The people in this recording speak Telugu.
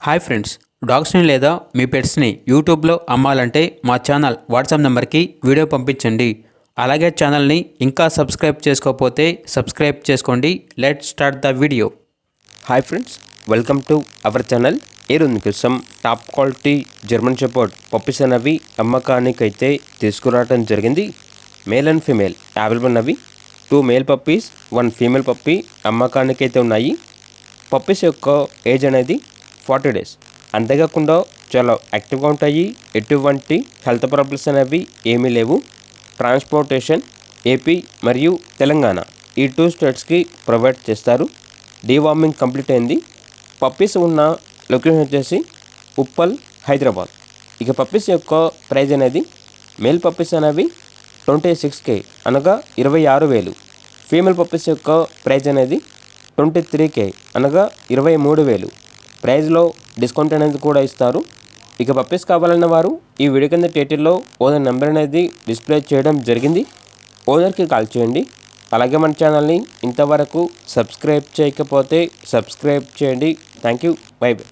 హాయ్ ఫ్రెండ్స్, డాగ్స్ని లేదా మీ పెట్స్ని యూట్యూబ్లో అమ్మాలంటే మా ఛానల్ వాట్సాప్ నెంబర్కి వీడియో పంపించండి. అలాగే ఛానల్ని ఇంకా సబ్స్క్రైబ్ చేసుకోకపోతే సబ్స్క్రైబ్ చేసుకోండి. Let's start the video. Hi friends, welcome to our channel. ఈరోజు మీకోసం top quality German shepherd puppies అనేవి అమ్మకానికైతే తీసుకురావడం జరిగింది. మేల్ అండ్ ఫీమేల్ అవైలబుల్ ఉన్నవి. 2 మేల్ పప్పీస్ 1 ఫీమేల్ పప్పీ అమ్మకానికైతే ఉన్నాయి. పప్పీస్ యొక్క ఏజ్ అనేది 40 డేస్. అంతేకాకుండా చాలా యాక్టివ్గా ఉంటాయి. ఎటువంటి హెల్త్ ప్రాబ్లమ్స్ అనేవి ఏమీ లేవు. ట్రాన్స్పోర్టేషన్ ఏపీ మరియు తెలంగాణ ఈ 2 స్టేట్స్కి ప్రొవైడ్ చేస్తారు. డీవార్మింగ్ కంప్లీట్ అయింది. పప్పీస్ ఉన్న లొకేషన్ వచ్చేసి ఉప్పల్, హైదరాబాద్. ఇక పప్పీస్ యొక్క ప్రైజ్ అనేది మేల్ పప్పీస్ అనేవి 26K అనగా 26,000. ఫీమేల్ పప్పీస్ యొక్క ప్రైజ్ అనేది 23K అనగా 23,000. ప్రైజ్లో డిస్కౌంట్ అనేది కూడా ఇస్తారు. ఇక పప్పీస్ కావాలన్న వారు ఈ వీడియో కింద టైటిల్లో ఓనర్ నెంబర్ అనేది డిస్ప్లే చేయడం జరిగింది. ఓనర్కి కాల్ చేయండి. అలాగే మన ఛానల్ని ఇంతవరకు సబ్స్క్రైబ్ చేయకపోతే సబ్స్క్రైబ్ చేయండి. Thank you. By by.